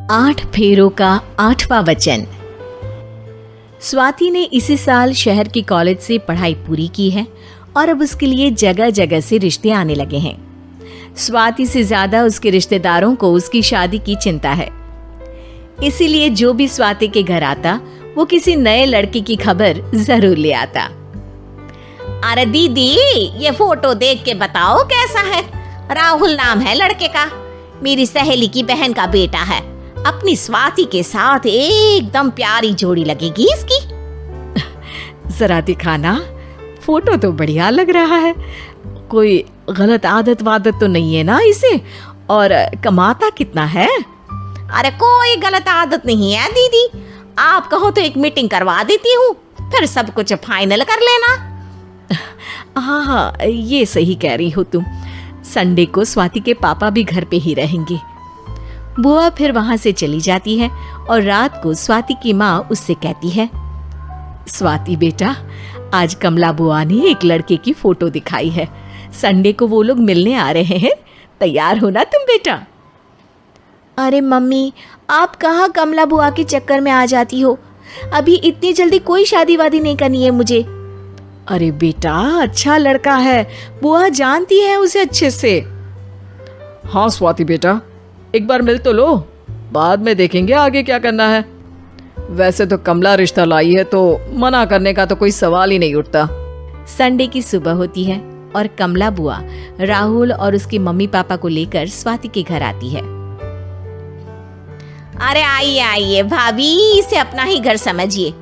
8 फेरों का 8वां वचन। स्वाति ने इसी साल शहर की कॉलेज से पढ़ाई पूरी की है और अब उसके लिए जगह जगह से रिश्ते आने लगे हैं। स्वाति से ज्यादा उसके रिश्तेदारों को उसकी शादी की चिंता है, इसीलिए जो भी स्वाति के घर आता वो किसी नए लड़के की खबर जरूर ले आता। अरे दीदी, ये फोटो देख के बताओ कैसा है। राहुल नाम है लड़के का, मेरी सहेली की बहन का बेटा है। अपनी स्वाति के साथ एकदम प्यारी जोड़ी लगेगी इसकी। जरा दिखाना, फोटो तो बढ़िया लग रहा है। कोई गलत आदत वादत तो नहीं है ना इसे? और कमाता कितना है? अरे कोई गलत आदत नहीं है दीदी, आप कहो तो एक मीटिंग करवा देती हूँ, फिर सब कुछ फाइनल कर लेना। हाँ, ये सही कह रही हो तुम। संडे को स्वाति के पापा भी घर पे ही रहेंगे। बुआ फिर वहां से चली जाती है और रात को स्वाति की माँ उससे कहती है, स्वाति बेटा, आज कमला बुआ ने एक लड़के की फोटो दिखाई है। संडे को वो लोग मिलने आ रहे हैं, तैयार हो ना तुम बेटा? अरे मम्मी, आप कहाँ कमला बुआ के चक्कर में आ जाती हो? अभी इतनी जल्दी कोई शादी वादी नहीं करनी है मुझे। अरे बेटा, अच्छा लड़का है, बुआ जानती है उसे अच्छे से। हाँ स्वाति बेटा, एक बार मिल तो लो, बाद में देखेंगे आगे क्या करना है। वैसे तो कमला रिश्ता लाई है तो मना करने का तो कोई सवाल ही नहीं उठता। संडे की सुबह होती है और कमला बुआ राहुल और उसके मम्मी पापा को लेकर स्वाति के घर आती है। अरे आइए आइए भाभी, इसे अपना ही घर समझिए,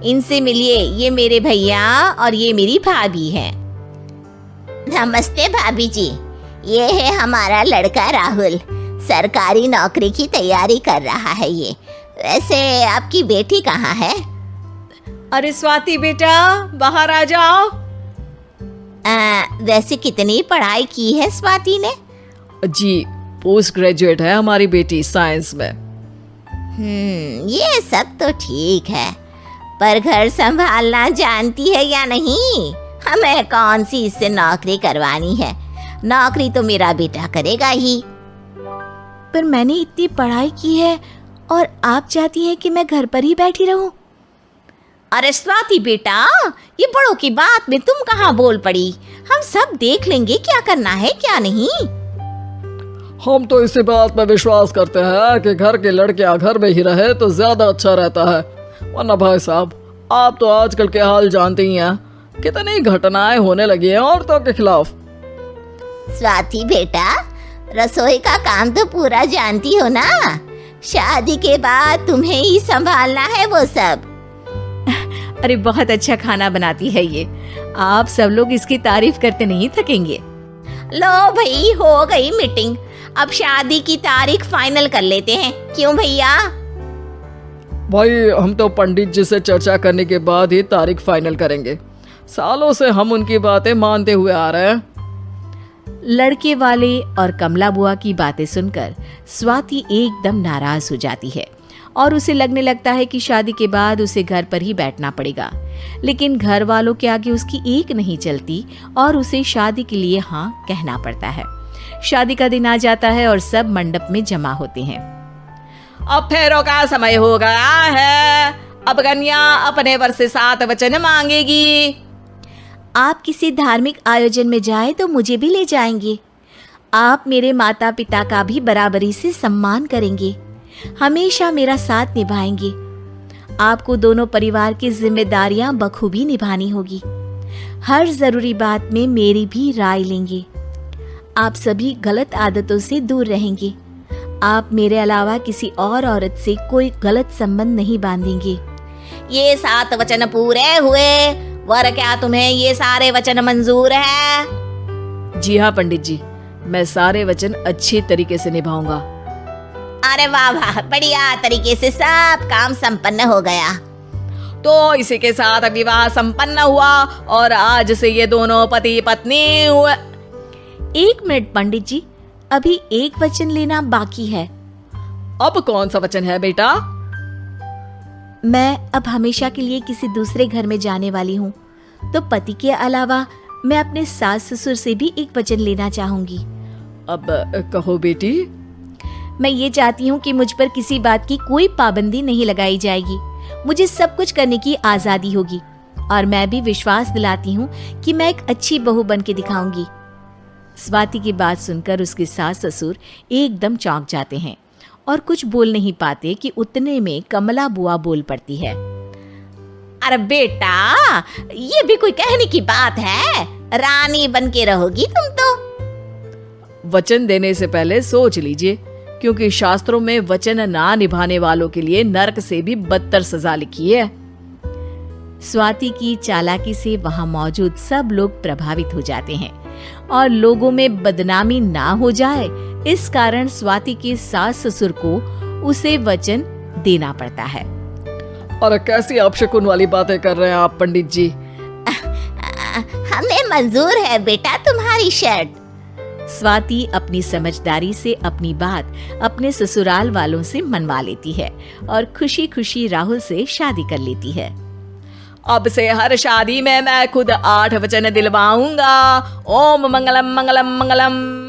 इनसे मिलिए। ये मेरे भैया और ये मेरी भाभी है। नमस्ते भाभी जी, ये है हमारा लड़का राहुल, सरकारी नौकरी की तैयारी कर रहा है ये। वैसे आपकी बेटी कहाँ है? अरे स्वाति बेटा, बाहर आ जाओ। वैसे कितनी पढ़ाई की है स्वाति ने? जी, पोस्ट ग्रेजुएट है हमारी बेटी साइंस में। ये सब तो ठीक है, पर घर संभालना जानती है या नहीं? हमें कौन सी इससे नौकरी करवानी है, नौकरी तो मेरा बेटा करेगा ही। पर मैंने इतनी पढ़ाई की है और आप चाहती हैं कि मैं घर पर ही बैठी रहूं? अरे स्वाति बेटा, ये बड़ों की बात में तुम कहाँ बोल पड़ी? हम सब देख लेंगे क्या करना है क्या नहीं। हम तो इसी बात में विश्वास करते हैं कि घर के लड़के घर में ही रहे तो ज्यादा अच्छा रहता है। वरना भाई साहब, आप तो आजकल के हाल जानते ही हैं, कितनी घटनाएं होने लगी हैं औरतों के खिलाफ। स्वाति बेटा, रसोई का काम तो पूरा जानती हो ना? शादी के बाद तुम्हें ही संभालना है वो सब। अरे बहुत अच्छा खाना बनाती है ये, आप सब लोग इसकी तारीफ करते नहीं थकेंगे। लो भाई, हो गई मीटिंग, अब शादी की तारीख फाइनल कर लेते हैं, क्यों भैया? भाई, हम तो पंडित जी से चर्चा करने के बाद ही तारीख फाइनल करेंगे। सालों से हम उनकी बातें मानते हुए आ रहे हैं। लड़के वाले और कमला बुआ की बातें सुनकर स्वाति एकदम नाराज हो जाती है और उसे लगने लगता है कि शादी के बाद उसे घर पर ही बैठना पड़ेगा। लेकिन घर वालों के आगे उसकी एक नहीं चलती और उसे शादी के लिए हाँ कहना पड़ता है। शादी का दिन आ जाता है और सब मंडप में जमा होते हैं। अब फेरों का समय हो गया है, अब कन्या अपने वर से 7 वचन मांगेगी। आप किसी धार्मिक आयोजन में जाए तो मुझे भी ले जाएंगे। आप मेरे माता पिता का भी बराबरी से सम्मान करेंगे, हमेशा मेरा साथ निभाएंगे। आपको दोनों परिवार की जिम्मेदारियां बखूबी निभानी होगी। हर जरूरी बात में मेरी भी राय लेंगे। आप सभी गलत आदतों से दूर रहेंगे। आप मेरे अलावा किसी और औरत से कोई गलत संबंध नहीं बांधेंगे। ये 7 वचन पूरे हुए, वर क्या तुम्हें ये सारे वचन मंजूर है? जी हाँ पंडित जी, मैं सारे वचन अच्छी तरीके से निभाऊंगा। अरे वाह वाह, बढ़िया तरीके से सब काम संपन्न हो गया। तो इसी के साथ विवाह संपन्न हुआ और आज से ये दोनों पति पत्नी हुए। 1 मिनट पंडित जी, अभी एक वचन लेना बाकी है। अब कौन सा वचन है बेटा? मैं अब हमेशा के लिए किसी दूसरे घर में जाने वाली हूँ, तो पति के अलावा मैं अपने सास ससुर से भी एक वचन लेना चाहूंगी। अब कहो बेटी। मैं ये चाहती हूँ कि मुझ पर किसी बात की कोई पाबंदी नहीं लगाई जाएगी। मुझे सब कुछ करने की आजादी होगी और मैं भी विश्वास दिलाती हूँ कि मैं एक अच्छी बहू बन के दिखाऊंगी। स्वाति की बात सुनकर उसके सास ससुर एकदम चौंक जाते हैं और कुछ बोल नहीं पाते कि उतने में कमला बुआ बोल पड़ती है। अरे बेटा, ये भी कोई कहने की बात है? रानी बन के रहोगी तुम तो। वचन देने से पहले सोच लीजिए, क्योंकि शास्त्रों में वचन ना निभाने वालों के लिए नरक से भी बदतर सजा लिखी है। स्वाति की चालाकी से वहां मौजूद सब लोग प्रभावित हो जाते हैं और लोगों में बदनामी ना हो जाए, इस कारण स्वाति के सास ससुर को उसे वचन देना पड़ता है। और कैसी अपशकुन वाली बातें कर रहे हैं आप पंडित जी? हमें मंजूर है बेटा तुम्हारी शर्त। स्वाति अपनी समझदारी से अपनी बात अपने ससुराल वालों से मनवा लेती है और खुशी खुशी राहुल से शादी कर लेती है। अब से हर शादी में मैं खुद 8 वचन दिलवाऊंगा। ओम मंगलम मंगलम मंगलम।